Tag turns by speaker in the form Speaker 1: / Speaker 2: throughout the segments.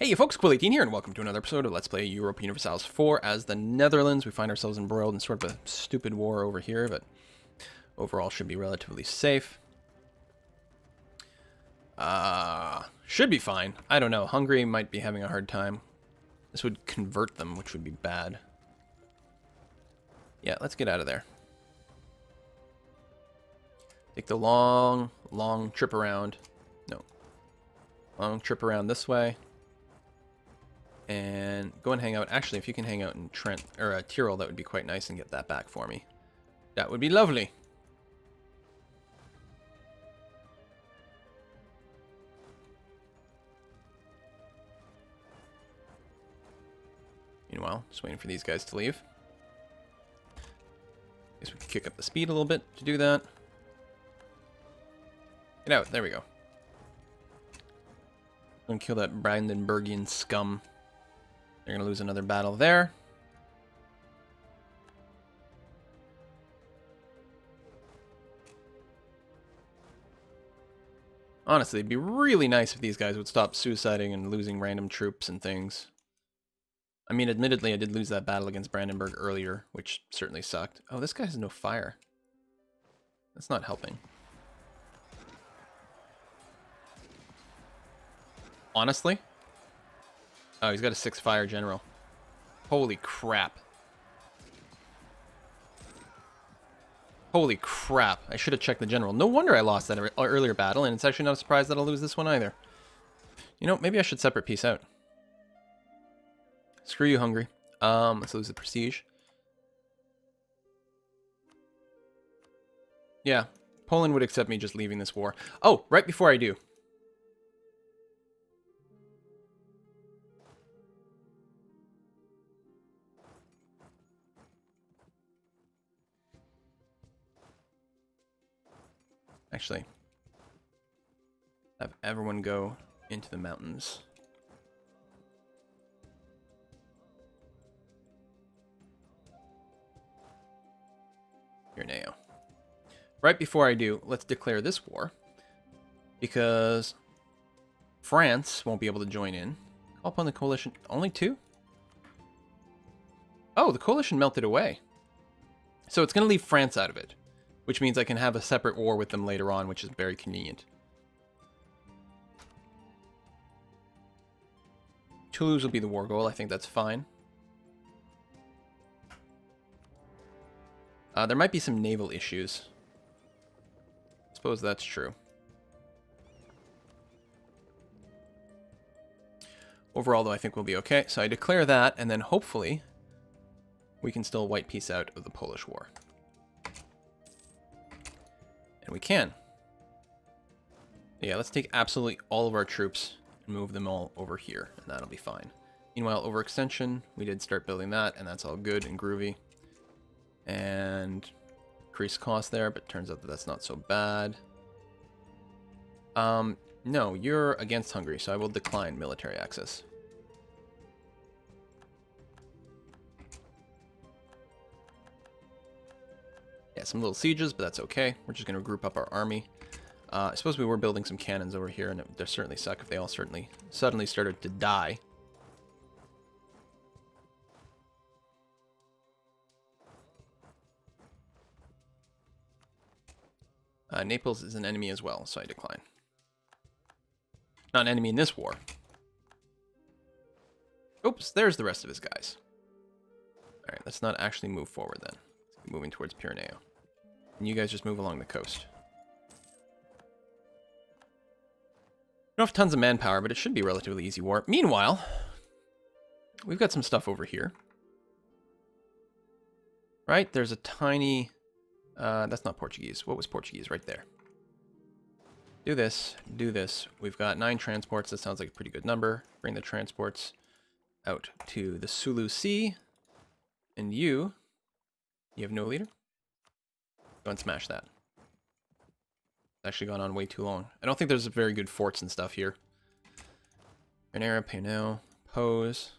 Speaker 1: Hey you folks, Quill18 here, and welcome to another episode of Let's Play Europa Universalis 4 as the Netherlands. We find ourselves embroiled in sort of a stupid war over here, but overall should be relatively safe. Should be fine. I don't know. Hungary might be having a hard time. This would convert them, which would be bad. Yeah, let's get out of there. Take the long trip around. No. Long trip around this way. And go and hang out. Actually, if you can hang out in Trent or Tyrol, that would be quite nice and get that back for me. That would be lovely. Meanwhile, just waiting for these guys to leave. Guess we can kick up the speed a little bit to do that. Get out. There we go. Gonna kill that Brandenburgian scum. They're going to lose another battle there. Honestly, it'd be really nice if these guys would stop suiciding and losing random troops and things. I mean, admittedly, I did lose that battle against Brandenburg earlier, which certainly sucked. Oh, this guy has no fire. That's not helping. Honestly? Oh, he's got a 6 fire general. Holy crap. Holy crap. I should have checked the general. No wonder I lost that earlier battle, and it's actually not a surprise that I'll lose this one either. You know, maybe I should separate peace out. Screw you, Hungary. Let's lose the prestige. Yeah, Poland would accept me just leaving this war. Oh, right before I do. Actually, have everyone go into the mountains. Here now. Right before I do, let's declare this war. Because France won't be able to join in. Call upon the coalition. Only 2? Oh, the coalition melted away. So it's going to leave France out of it. Which means I can have a separate war with them later on, which is very convenient. Toulouse will be the war goal. I think that's fine. There might be some naval issues. I suppose that's true. Overall, though, I think we'll be okay. So I declare that, and then hopefully we can still white peace out of the Polish War. And we can. Yeah, let's take absolutely all of our troops and move them all over here, and that'll be fine. Meanwhile, overextension, we did start building that, and that's all good and groovy. And increased cost there, but turns out that that's not so bad. No, you're against Hungary, so I will decline military access. Yeah, some little sieges, but that's okay. We're just going to group up our army. I suppose we were building some cannons over here, and it would certainly suck if they all suddenly started to die. Naples is an enemy as well, so I decline. Not an enemy in this war. Oops, there's the rest of his guys. Alright, let's not actually move forward then. Let's keep moving towards Pyreneo. And you guys just move along the coast. We don't have tons of manpower, but it should be a relatively easy war. Meanwhile, we've got some stuff over here. Right? There's a tiny... that's not Portuguese. What was Portuguese? Right there. Do this. Do this. We've got 9 transports. That sounds like a pretty good number. Bring the transports out to the Sulu Sea. And you have no leader? Go and smash that. It's actually gone on way too long. I don't think there's very good forts and stuff here. Renera, Pinot, Pose.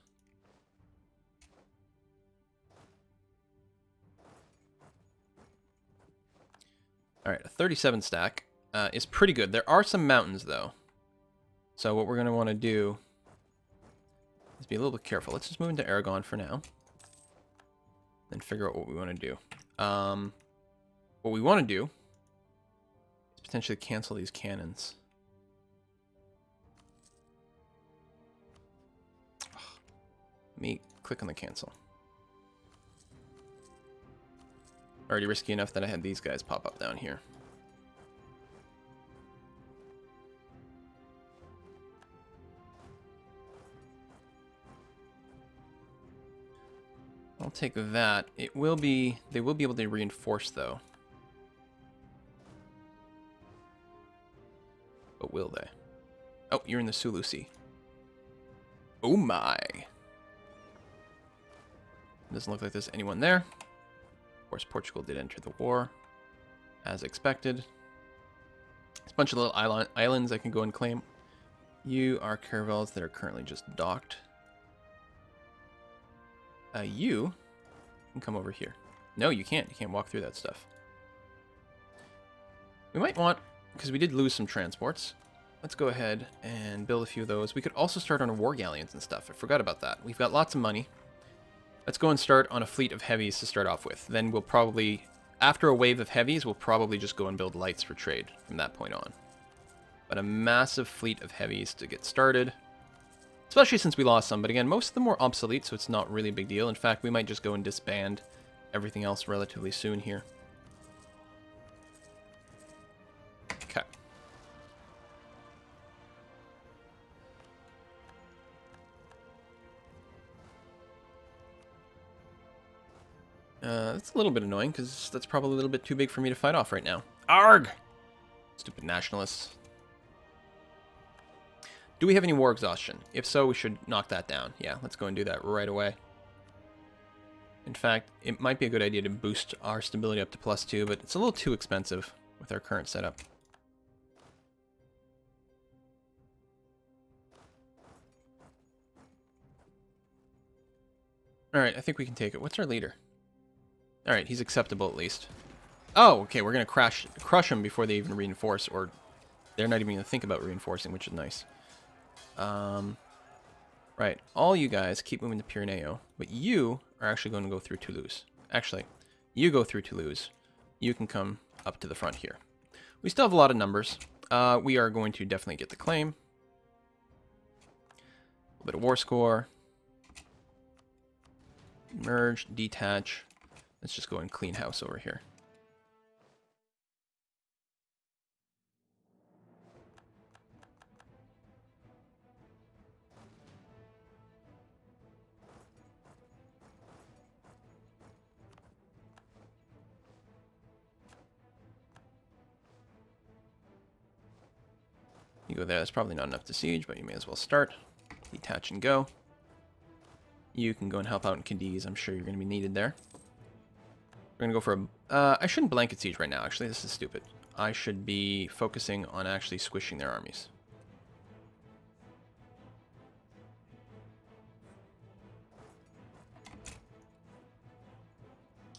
Speaker 1: Alright, a 37 stack is pretty good. There are some mountains, though. So what we're going to want to do be a little bit careful. Let's just move into Aragon for now. Then figure out what we want to do. What we want to do is potentially cancel these cannons. Let me click on the cancel. Already risky enough that I had these guys pop up down here. I'll take that. It will be... They will be able to reinforce, though. But will they? Oh, you're in the Sulu Sea. Oh my. Doesn't look like there's anyone there. Of course, Portugal did enter the war, as expected. There's a bunch of little islands I can go and claim. You are caravels that are currently just docked. You can come over here. No, you can't. You can't walk through that stuff. We might want, because we did lose some transports, let's go ahead and build a few of those. We could also start on our war galleons and stuff. I forgot about that. We've got lots of money. Let's go and start on a fleet of heavies to start off with. Then we'll probably, after a wave of heavies, we'll probably just go and build lights for trade from that point on. But a massive fleet of heavies to get started. Especially since we lost some, but again, most of them were obsolete, so it's not really a big deal. In fact, we might just go and disband everything else relatively soon here. Okay. That's a little bit annoying, because that's probably a little bit too big for me to fight off right now. Arg! Stupid nationalists. Do we have any war exhaustion? If so, we should knock that down. Yeah, let's go and do that right away. In fact, it might be a good idea to boost our stability up to +2, but it's a little too expensive with our current setup. Alright, I think we can take it. What's our leader? Alright, he's acceptable at least. Oh, okay, we're going to crush them before they even reinforce, or they're not even going to think about reinforcing, which is nice. Right, all you guys keep moving to Pyreneo, but you are actually going to go through Toulouse. Actually, you go through Toulouse. You can come up to the front here. We still have a lot of numbers. We are going to definitely get the claim. A little bit of war score. Merge, detach. Let's just go and clean house over here. You go there, that's probably not enough to siege, but you may as well start. Detach and go. You can go and help out in Cadiz, I'm sure you're going to be needed there. We're going to go for a... I shouldn't blanket siege right now, actually, this is stupid. I should be focusing on actually squishing their armies.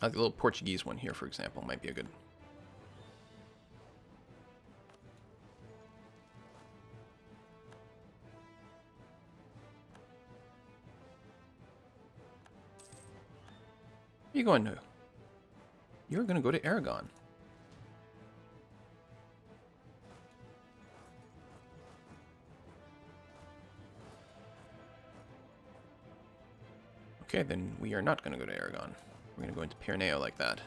Speaker 1: Like a little Portuguese one here, for example, might be a good... Where are you going to? You're going to go to Aragon. Okay, then we are not going to go to Aragon. We're going to go into Pyreneo like that.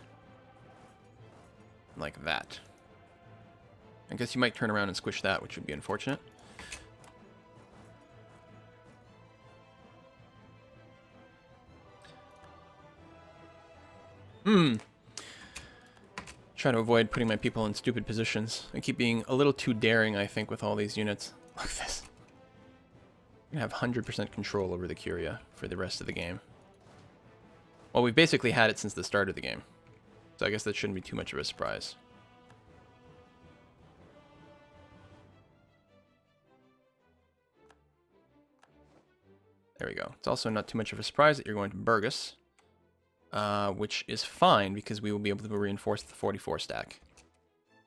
Speaker 1: Like that. I guess you might turn around and squish that, which would be unfortunate. Try to avoid putting my people in stupid positions. I keep being a little too daring, I think, with all these units. Look at this. I'm going to have 100% control over the Curia for the rest of the game. Well, we've basically had it since the start of the game. So I guess that shouldn't be too much of a surprise. There we go. It's also not too much of a surprise that you're going to Burgos. Which is fine, because we will be able to reinforce the 44 stack.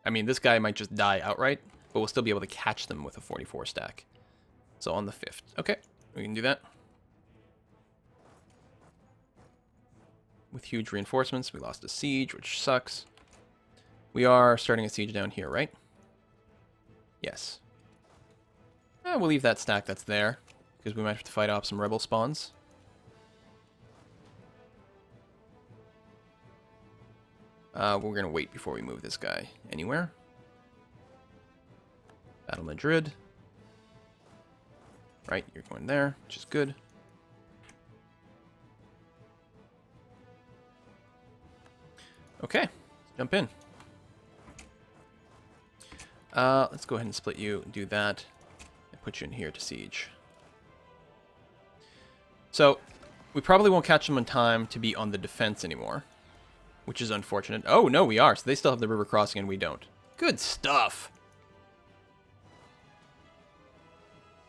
Speaker 1: I mean, this guy might just die outright, but we'll still be able to catch them with a 44 stack. So on the 5th. Okay, we can do that. with huge reinforcements. We lost a siege, which sucks. We are starting a siege down here, right? Yes. We'll leave that stack that's there, because we might have to fight off some rebel spawns. We're going to wait before we move this guy anywhere. Battle Madrid. Right, you're going there, which is good. Okay, let's jump in. Let's go ahead and split you, do that, and put you in here to siege. So, we probably won't catch them in time to be on the defense anymore, which is unfortunate. Oh, no, we are. So they still have the river crossing and we don't. Good stuff.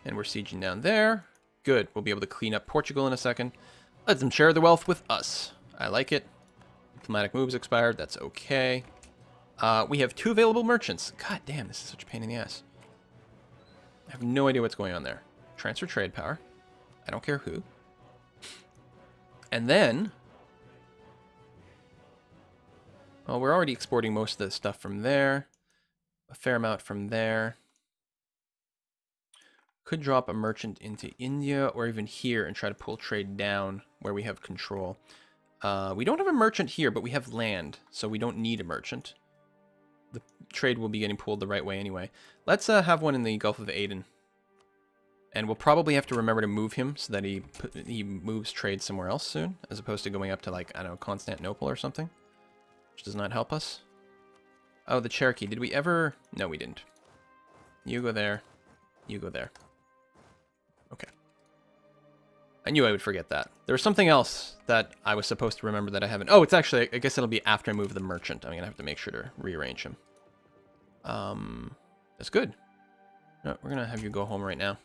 Speaker 1: And we're sieging down there. Good. We'll be able to clean up Portugal in a second. Let them share the wealth with us. I like it. Diplomatic moves expired. That's okay. We have 2 available merchants. God damn, this is such a pain in the ass. I have no idea what's going on there. Transfer trade power. I don't care who. And then... well, we're already exporting most of the stuff from there. A fair amount from there. Could drop a merchant into India or even here and try to pull trade down where we have control. We don't have a merchant here, but we have land, so we don't need a merchant. The trade will be getting pulled the right way anyway. Let's have one in the Gulf of Aden. And we'll probably have to remember to move him so that he moves trade somewhere else soon, as opposed to going up to, like, I don't know, Constantinople or something. Which does not help us. Oh, the Cherokee. Did we ever... no, we didn't. You go there. You go there. Okay. I knew I would forget that. There was something else that I was supposed to remember that I haven't. Oh, it's actually... I guess it'll be after I move the merchant. I'm going to have to make sure to rearrange him. That's good. No, we're going to have you go home right now.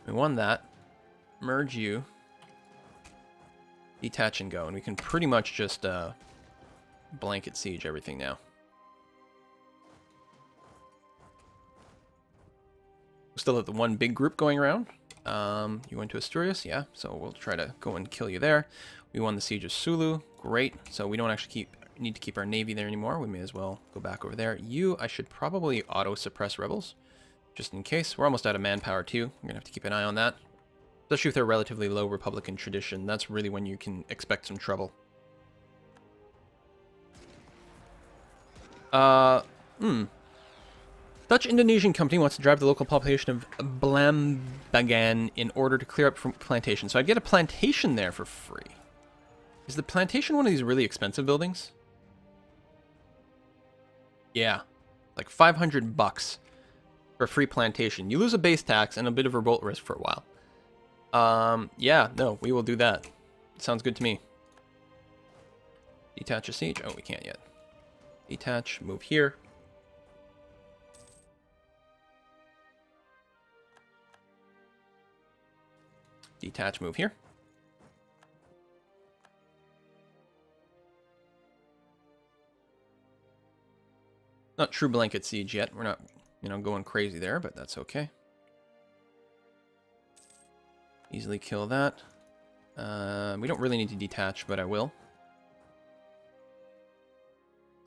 Speaker 1: We won that. Merge you. Detach and go. And we can pretty much just blanket siege everything now. We still have the one big group going around. You went to Asturias? Yeah. So we'll try to go and kill you there. We won the siege of Sulu. Great. So we don't actually need to keep our navy there anymore. We may as well go back over there. You, I should probably auto-suppress rebels. Just in case. We're almost out of manpower too. We're going to have to keep an eye on that. Especially with their relatively low Republican tradition. That's really when you can expect some trouble. Dutch-Indonesian company wants to drive the local population of Blambangan in order to clear up from plantation. So I'd get a plantation there for free. Is the plantation one of these really expensive buildings? Yeah. Like 500 bucks for a free plantation. You lose a base tax and a bit of revolt risk for a while. Yeah, no, we will do that. Sounds good to me. Detach a siege. Oh, we can't yet. Detach, move here. Detach, move here. Not true blanket siege yet. We're not, you know, going crazy there, but that's okay. Easily kill that. We don't really need to detach, but I will.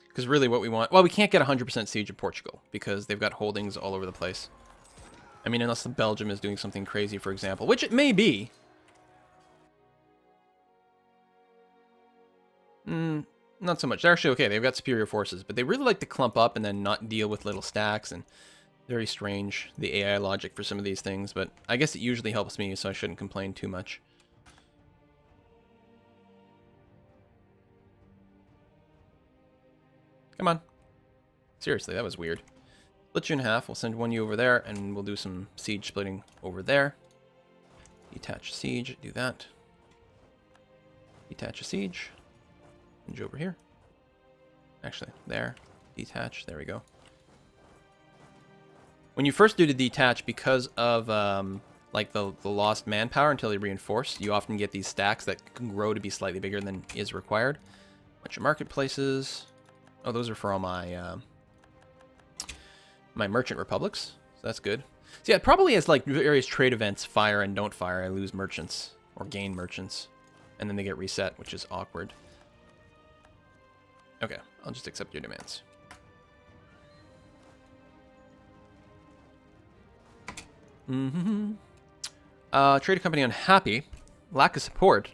Speaker 1: Because really what we want... well, we can't get 100% siege of Portugal, because they've got holdings all over the place. I mean, unless Belgium is doing something crazy, for example, which it may be. Not so much. They're actually okay. They've got superior forces, but they really like to clump up and then not deal with little stacks, and very strange, the AI logic for some of these things, but I guess it usually helps me, so I shouldn't complain too much. Come on. Seriously, that was weird. Split you in half. We'll send one you over there, and we'll do some siege splitting over there. Detach siege. Do that. Detach a siege. Siege over here. Actually, there. Detach. There we go. When you first do the detach, because of like the lost manpower until they reinforce, you often get these stacks that can grow to be slightly bigger than is required. Bunch of marketplaces. Oh, those are for all my my merchant republics. So that's good. So yeah, it probably has like various trade events, fire and don't fire. I lose merchants or gain merchants. and then they get reset, which is awkward. Okay, I'll just accept your demands. Trade company unhappy, lack of support,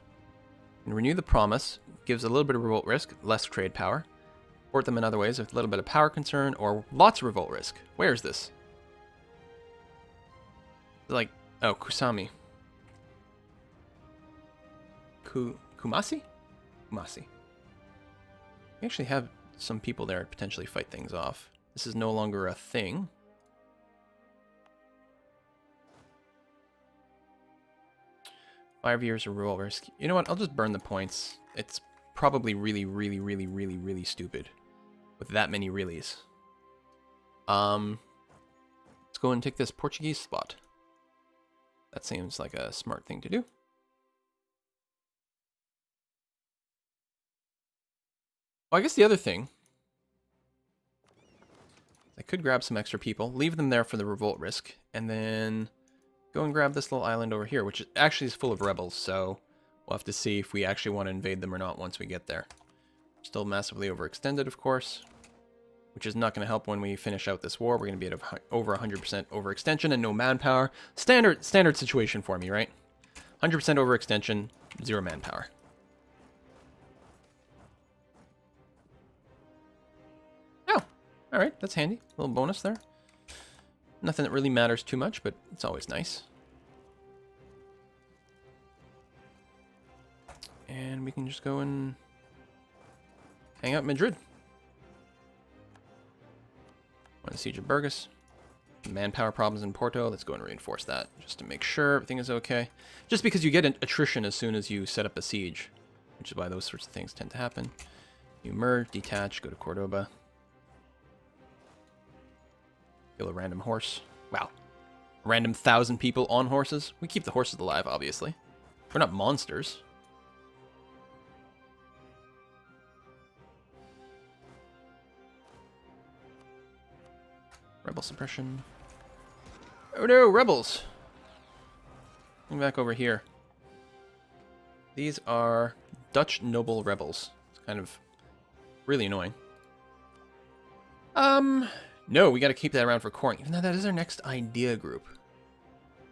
Speaker 1: and renew the promise, gives a little bit of revolt risk, less trade power. Support them in other ways with a little bit of power concern, or lots of revolt risk. Where is this? Like, oh, Kusami. Kumasi? Kumasi. We actually have some people there to potentially fight things off. This is no longer a thing. Five years of revolt risk. You know what? I'll just burn the points. It's probably really stupid with that many reallys. Let's go and take this Portuguese spot. That seems like a smart thing to do. Well, I guess the other thing, I could grab some extra people, leave them there for the revolt risk, and then go and grab this little island over here, which actually is full of rebels, so we'll have to see if we actually want to invade them or not once we get there. Still massively overextended, of course, which is not going to help when we finish out this war. We're going to be at over 100% overextension and no manpower. Standard situation for me, right? 100% overextension, 0 manpower. Oh, all right, that's handy. A little bonus there. Nothing that really matters too much, but it's always nice. And we can just go and hang out in Madrid. On the siege of Burgos. Manpower problems in Porto. Let's go and reinforce that just to make sure everything is okay. Just because you get an attrition as soon as you set up a siege, which is why those sorts of things tend to happen. You merge, detach, go to Cordoba. Kill a random horse. Wow. Random 1,000 people on horses. We keep the horses alive, obviously. We're not monsters. Rebel suppression. Oh no, rebels! Come back over here. These are Dutch noble rebels. It's kind of really annoying. No, we gotta keep that around for coring. Even though that is our next idea group.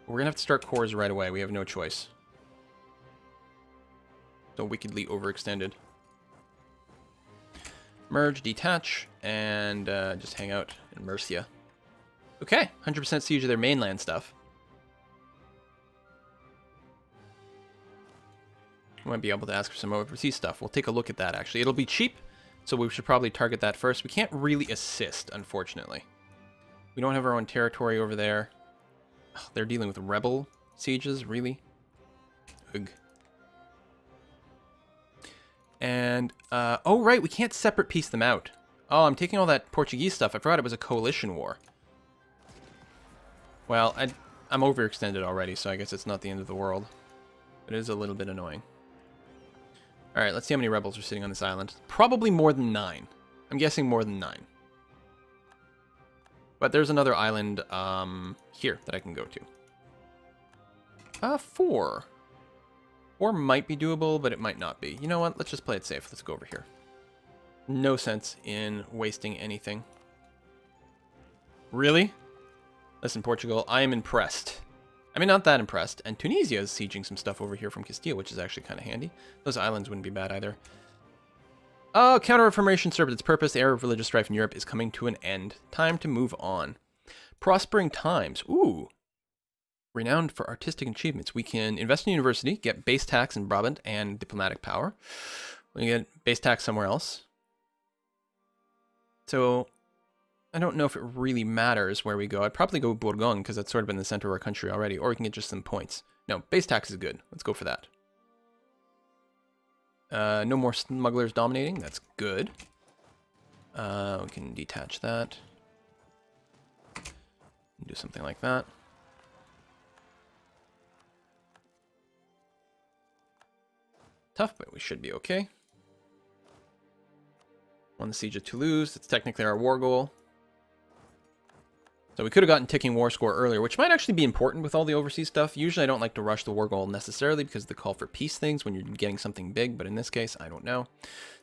Speaker 1: We're gonna have to start cores right away. We have no choice. So wickedly overextended. Merge, detach, and just hang out in Murcia. Okay, 100% siege of their mainland stuff. We might be able to ask for some overseas stuff. We'll take a look at that, actually. It'll be cheap, so we should probably target that first. We can't really assist, unfortunately. We don't have our own territory over there. Ugh, they're dealing with rebel sieges, really? Ugh. And, oh, right, we can't separate piece them out. Oh, I'm taking all that Portuguese stuff. I forgot it was a coalition war. Well, I'm overextended already, so I guess it's not the end of the world. It is a little bit annoying. Alright, let's see how many rebels are sitting on this island. Probably more than 9. I'm guessing more than 9. But there's another island here that I can go to. 4. 4 might be doable, but it might not be. You know what? Let's just play it safe. Let's go over here. No sense in wasting anything. Really? Listen, Portugal, I am impressed. I mean, not that impressed. And Tunisia is sieging some stuff over here from Castile, which is actually kind of handy. Those islands wouldn't be bad either. Oh, Counter-Reformation served its purpose. The era of religious strife in Europe is coming to an end. Time to move on. Prospering times. Ooh. Renowned for artistic achievements. We can invest in university, get base tax in Brabant and diplomatic power. We can get base tax somewhere else. So I don't know if it really matters where we go. I'd probably go Burgundy because that's sort of in the center of our country already. Or we can get just some points. No, base tax is good. Let's go for that. No more smugglers dominating. That's good. We can detach that. Do something like that. Tough, but we should be okay. Won the siege of Toulouse. It's technically our war goal. So we could have gotten ticking war score earlier, which might actually be important with all the overseas stuff. Usually I don't like to rush the war goal necessarily because of the call for peace things when you're getting something big, but in this case, I don't know.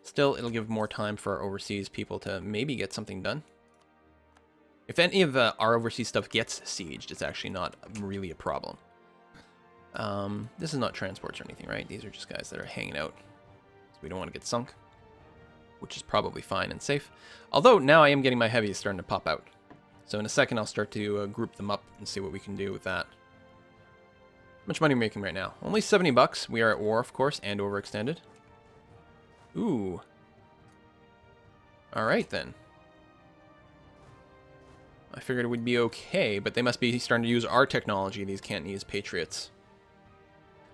Speaker 1: Still, it'll give more time for our overseas people to maybe get something done. If any of our overseas stuff gets sieged, it's actually not really a problem. This is not transports or anything, right? These are just guys that are hanging out. So we don't want to get sunk, which is probably fine and safe. Although now I am getting my heavies starting to pop out. So in a second, I'll start to group them up and see what we can do with that. How much money are we making right now? Only 70 bucks. We are at war, of course, and overextended. Ooh. All right, then. I figured it would be okay, but they must be starting to use our technology, these Cantonese patriots.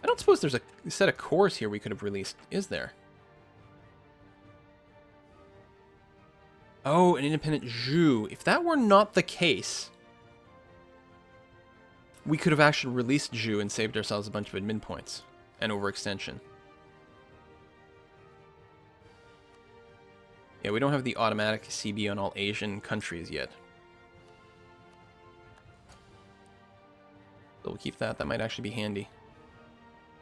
Speaker 1: I don't suppose there's a set of cores here we could have released, is there? Oh, an independent Zhu. If that were not the case, we could have actually released Zhu and saved ourselves a bunch of admin points and overextension. Yeah, we don't have the automatic CB on all Asian countries yet. So we'll keep that. That might actually be handy.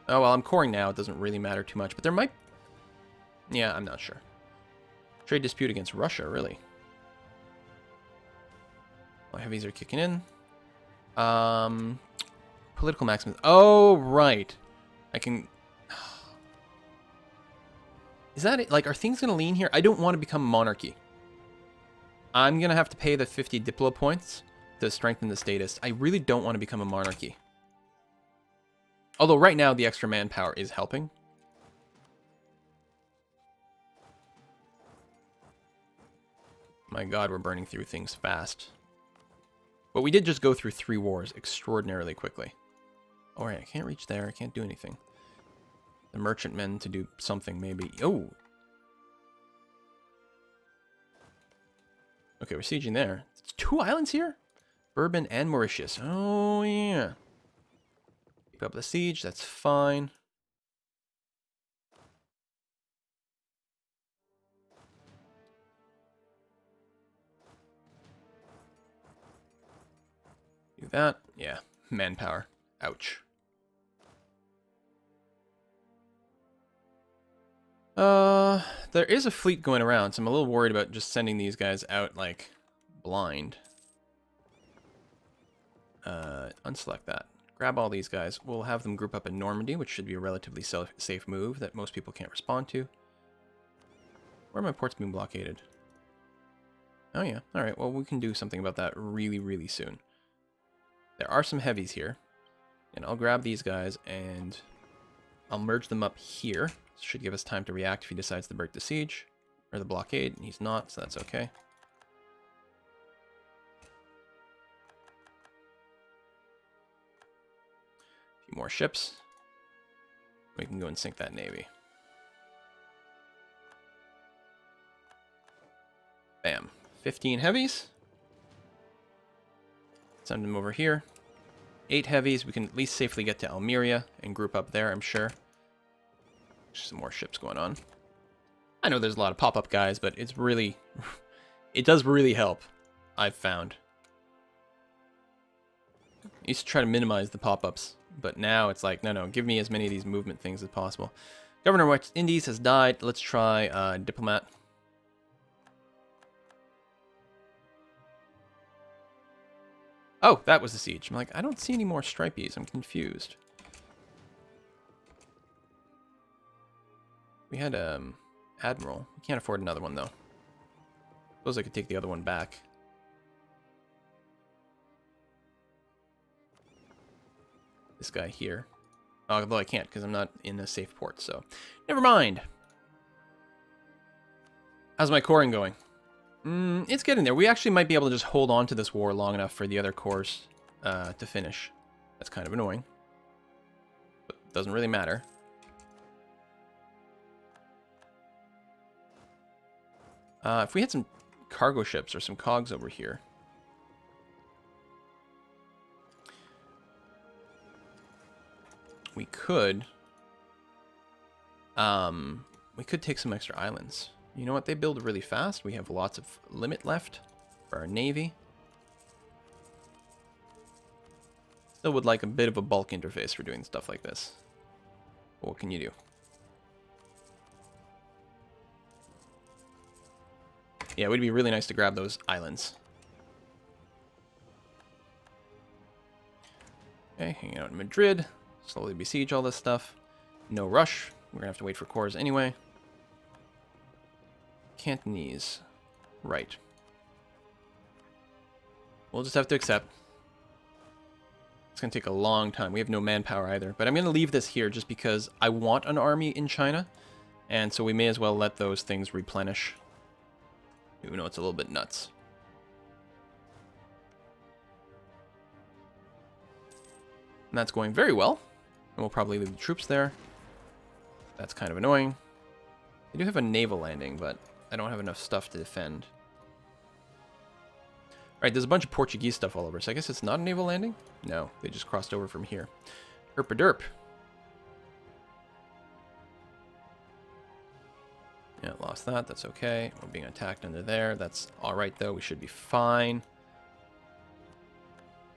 Speaker 1: Oh, well, I'm coring now. It doesn't really matter too much, but there might... Yeah, I'm not sure. Trade dispute against Russia, really. My heavies are kicking in. Political maximus. Oh, right. I can... Is that it? Like, are things going to lean here? I don't want to become monarchy. I'm going to have to pay the 50 Diplo points to strengthen the status. I really don't want to become a monarchy. Although right now the extra manpower is helping. My god, we're burning through things fast. But we did just go through 3 wars extraordinarily quickly. Alright, I can't reach there. I can't do anything. The merchantmen to do something, maybe. Oh! Okay, we're sieging there. It's 2 islands here? Bourbon and Mauritius. Oh, yeah. Keep up the siege. That's fine. Do that. Yeah. Manpower. Ouch. There is a fleet going around, so I'm a little worried about just sending these guys out, like, blind. Unselect that. Grab all these guys. We'll have them group up in Normandy, which should be a relatively safe move that most people can't respond to. Where are my ports being blockaded? Oh yeah, alright, well we can do something about that really, really soon. There are some heavies here. And I'll grab these guys and I'll merge them up here. This should give us time to react if he decides to break the siege. Or the blockade. He's not, so that's okay. A few more ships. We can go and sink that navy. Bam. 15 heavies. Send them over here. 8 heavies. We can at least safely get to Almeria and group up there, I'm sure. There's some more ships going on. I know there's a lot of pop-up guys, but it's really... it does really help, I've found. I used to try to minimize the pop-ups, but now it's like, no, give me as many of these movement things as possible. Governor of West Indies has died. Let's try Diplomat. Oh, that was the siege. I'm like, I don't see any more stripies. I'm confused. We had Admiral. We can't afford another one, though. Suppose I could take the other one back. This guy here. Although I can't, because I'm not in a safe port, so... Never mind! How's my coring going? It's getting there. We actually might be able to just hold on to this war long enough for the other cores to finish. That's kind of annoying. But it doesn't really matter. If we had some cargo ships or some cogs over here. We could take some extra islands. You know what? They build really fast. We have lots of limit left for our navy. Still would like a bit of a bulk interface for doing stuff like this. But what can you do? Yeah, it would be really nice to grab those islands. Okay, hanging out in Madrid. Slowly besiege all this stuff. No rush. We're gonna have to wait for cores anyway. Cantonese. Right. We'll just have to accept. It's going to take a long time. We have no manpower either. But I'm going to leave this here just because I want an army in China. And so we may as well let those things replenish. Even though it's a little bit nuts. And that's going very well. And we'll probably leave the troops there. That's kind of annoying. I do have a naval landing, but I don't have enough stuff to defend. Alright, there's a bunch of Portuguese stuff all over, so I guess it's not a naval landing? No, they just crossed over from here. Herp-a-derp. Yeah, lost that. That's okay. We're being attacked under there. That's alright, though. We should be fine.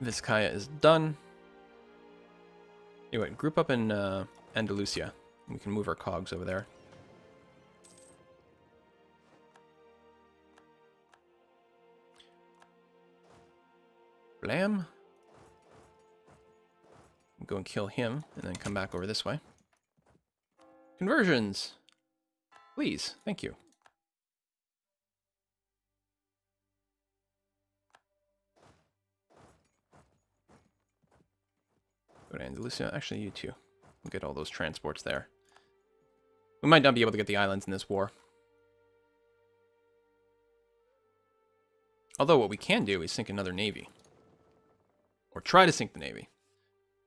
Speaker 1: Vizcaya is done. Anyway, group up in Andalusia. We can move our cogs over there. Blam. Go and kill him, and then come back over this way. Conversions! Please, thank you. Go to Andalusia. Actually, you too. We'll get all those transports there. We might not be able to get the islands in this war. Although what we can do is sink another navy. Or try to sink the navy.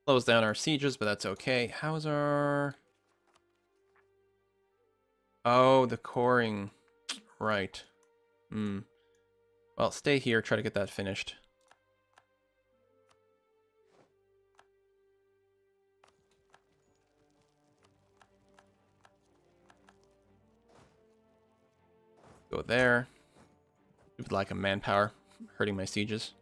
Speaker 1: Slows down our sieges, but that's okay. How's our... Oh, the coring. Right. Well, stay here. Try to get that finished. Go there. Would like a manpower. Hurting my sieges.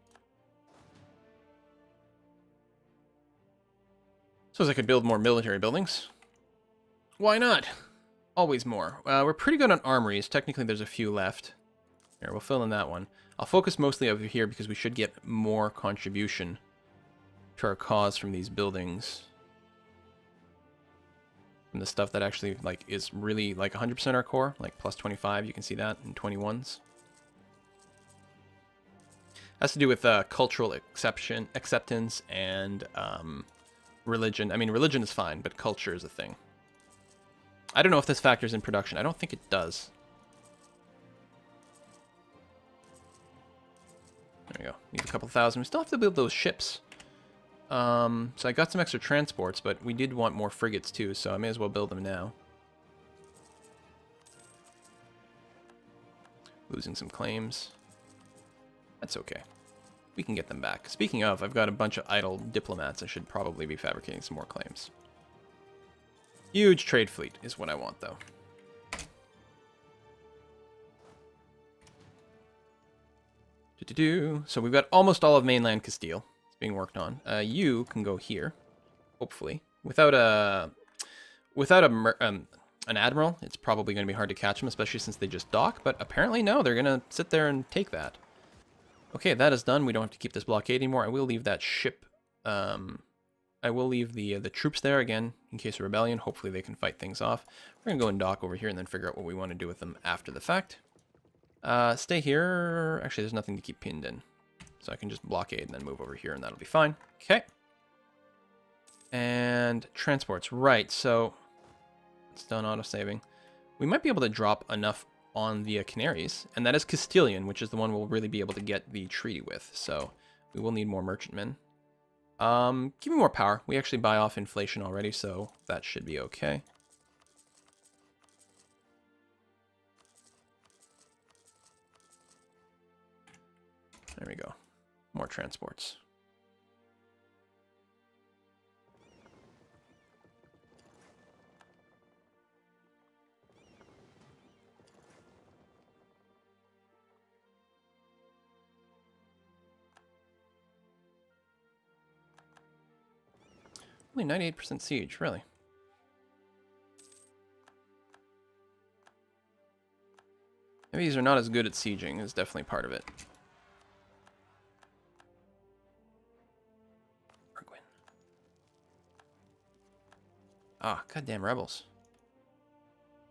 Speaker 1: Suppose I could build more military buildings. Why not? Always more. We're pretty good on armories. Technically, there's a few left. Here, we'll fill in that one. I'll focus mostly over here because we should get more contribution to our cause from these buildings. From the stuff that actually like is really like 100% our core, like plus 25. You can see that in 21s. Has to do with cultural acceptance and religion. I mean, religion is fine, but culture is a thing. I don't know if this factors in production. I don't think it does. There you go. Need a couple thousand. We still have to build those ships. So I got some extra transports, but we did want more frigates too, so I may as well build them now. Losing some claims. That's okay. We can get them back. Speaking of, I've got a bunch of idle diplomats. I should probably be fabricating some more claims. Huge trade fleet is what I want, though. So we've got almost all of mainland Castile. It's being worked on. You can go here, hopefully. Without an admiral, it's probably going to be hard to catch them, especially since they just dock. But apparently, no, they're going to sit there and take that. Okay, that is done. We don't have to keep this blockade anymore. I will leave that ship. I will leave the troops there again in case of rebellion. Hopefully they can fight things off. We're going to go and dock over here and then figure out what we want to do with them after the fact. Stay here. Actually, there's nothing to keep pinned in. So I can just blockade and then move over here and that'll be fine. Okay. And transports. Right, so it's done auto-saving. We might be able to drop enough on the Canaries, and that is Castilian, which is the one we'll really be able to get the treaty with. So we will need more merchantmen. Give me more power. We actually buy off inflation already, so that should be okay. There we go. More transports. Only 98% siege, really. Maybe these are not as good at sieging is definitely part of it. Ah, goddamn rebels.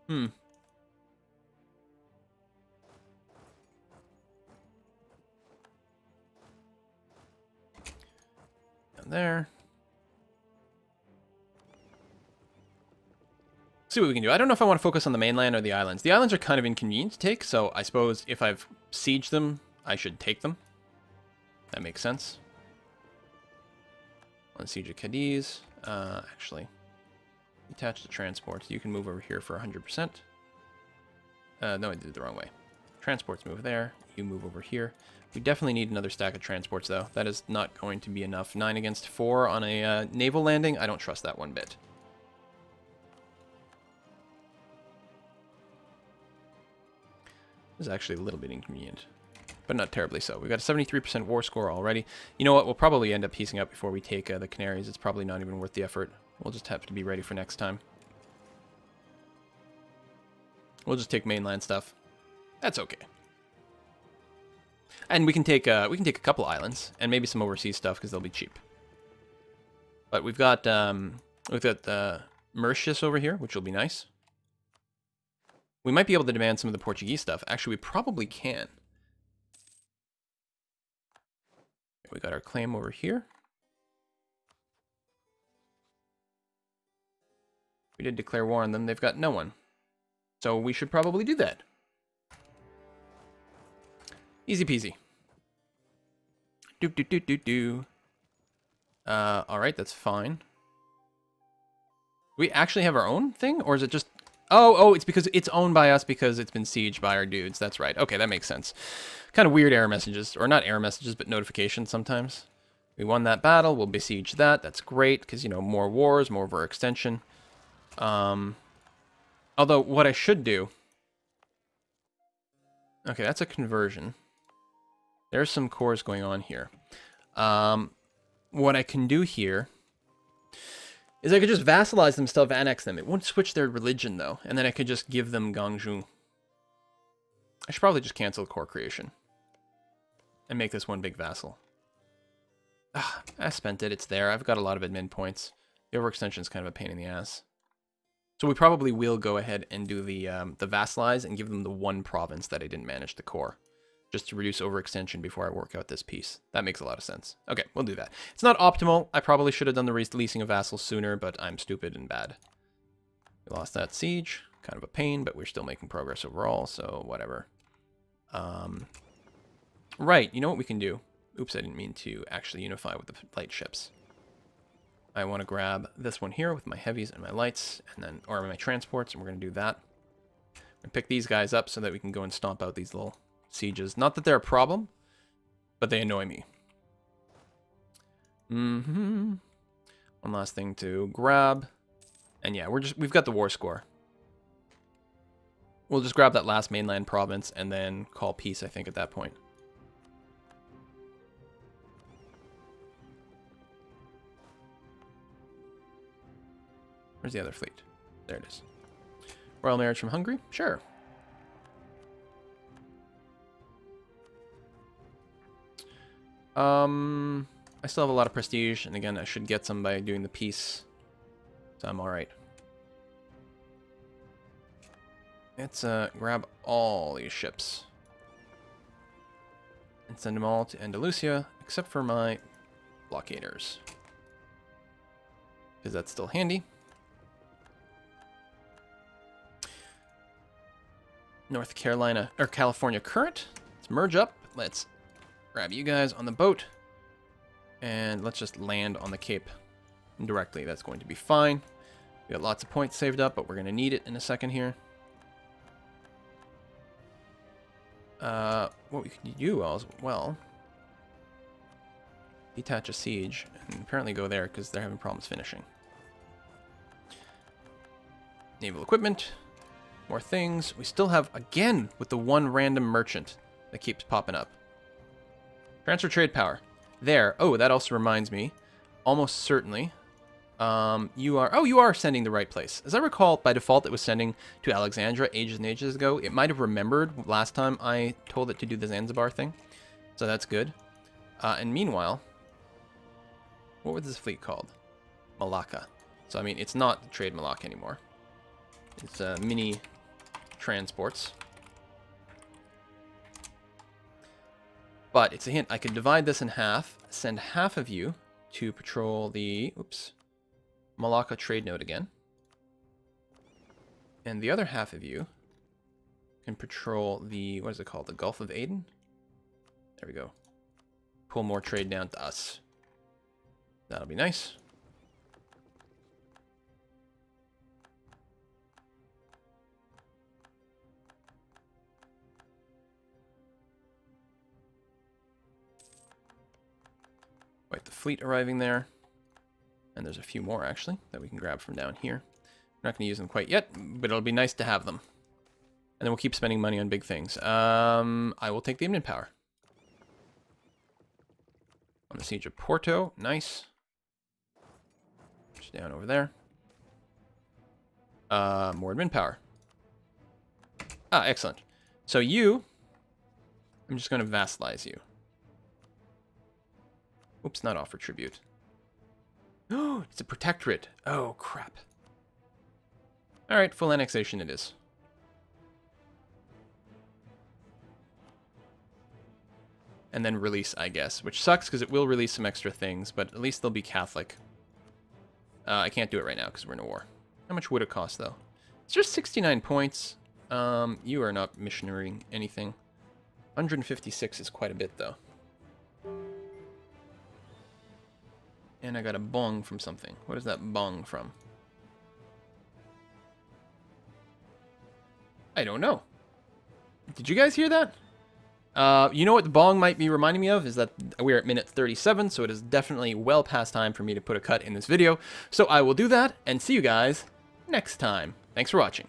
Speaker 1: Down there. See what we can do. I don't know if I want to focus on the mainland or the islands. The islands are kind of inconvenient to take, so I suppose if I've sieged them, I should take them. That makes sense. On siege of Cadiz. Actually, attach the transports. You can move over here for 100%. No, I did it the wrong way. Transports move there. You move over here. We definitely need another stack of transports, though. That is not going to be enough. 9 against 4 on a naval landing. I don't trust that one bit. This is actually a little bit inconvenient, but not terribly so. We've got a 73% war score already. You know what? We'll probably end up piecing up before we take the Canaries. It's probably not even worth the effort. We'll just have to be ready for next time. We'll just take mainland stuff. That's okay. And we can take a couple islands and maybe some overseas stuff because they'll be cheap. But we've got Mauritius over here, which will be nice. We might be able to demand some of the Portuguese stuff. Actually, we probably can. We got our claim over here. We did declare war on them. They've got no one. So we should probably do that. Easy peasy. Alright, that's fine. We actually have our own thing? Or is it just... Oh, it's because it's owned by us because it's been sieged by our dudes. That's right. Okay, that makes sense. Kind of weird error messages. Or not error messages, but notifications sometimes. We won that battle. We'll besiege that. That's great because, you know, more wars, more overextension. Although, what I should do... Okay, that's a conversion. There's some cores going on here. What I can do here... is I could just vassalize them, still annex them. It won't switch their religion, though. And then I could just give them Gangju. I should probably just cancel core creation. And make this one big vassal. I spent it. It's there. I've got a lot of admin points. The overextension is kind of a pain in the ass. So we probably will go ahead and do the vassalize and give them the one province that I didn't manage to core. Just to reduce overextension before I work out this piece. That makes a lot of sense. Okay, we'll do that. It's not optimal. I probably should have done the releasing of vassals sooner, but I'm stupid and bad. We lost that siege. Kind of a pain, but we're still making progress overall, so whatever. Right, you know what we can do? Oops, I didn't mean to actually unify with the light ships. I want to grab this one here with my heavies and my lights, and then, or my transports, and we're going to do that. I'm going to pick these guys up so that we can go and stomp out these little sieges. Not that they're a problem, but they annoy me. One last thing to grab. And yeah, we've got the war score. We'll just grab that last mainland province and then call peace, I think, at that point. Where's the other fleet? There it is. Royal marriage from Hungary? Sure. I still have a lot of prestige, and again, I should get some by doing the peace, so I'm alright. Let's grab all these ships and send them all to Andalusia, except for my blockaders, because that's still handy. North Carolina, or California Current. Let's merge up. Let's grab you guys on the boat. And let's just land on the Cape directly. That's going to be fine. We got lots of points saved up, but we're going to need it in a second here. What we can do as well, detach a siege and apparently go there because they're having problems finishing. Naval equipment, more things. We still have, again, with the one random merchant that keeps popping up. Transfer trade power. There. Oh, that also reminds me, almost certainly, You are... Oh, you are sending the right place. As I recall, by default, it was sending to Alexandria ages and ages ago. It might have remembered last time I told it to do the Zanzibar thing. So that's good. And meanwhile, what was this fleet called? Malacca. So, I mean, it's not Trade Malacca anymore. It's mini transports. But it's a hint. I could divide this in half, send half of you to patrol the... Oops. Malacca trade node again. And the other half of you can patrol the... What is it called? The Gulf of Aden? There we go. Pull more trade down to us. That'll be nice. Wait, the fleet arriving there. And there's a few more, actually, that we can grab from down here. We're not going to use them quite yet, but it'll be nice to have them. And then we'll keep spending money on big things. I will take the admin power. On the siege of Porto. Nice. Just down over there. More admin power. Ah, excellent. So you... I'm just going to vassalize you. Oops, not offer tribute. Oh, it's a protectorate. Oh, crap. Alright, full annexation it is. And then release, I guess. Which sucks, because it will release some extra things, but at least they'll be Catholic. I can't do it right now, because we're in a war. How much would it cost, though? It's just 69 points. You are not missionarying anything. 156 is quite a bit, though. And I got a bong from something. What is that bong from? I don't know. Did you guys hear that? You know what the bong might be reminding me of is that we're at minute 37, so it is definitely well past time for me to put a cut in this video. So I will do that, and see you guys next time. Thanks for watching.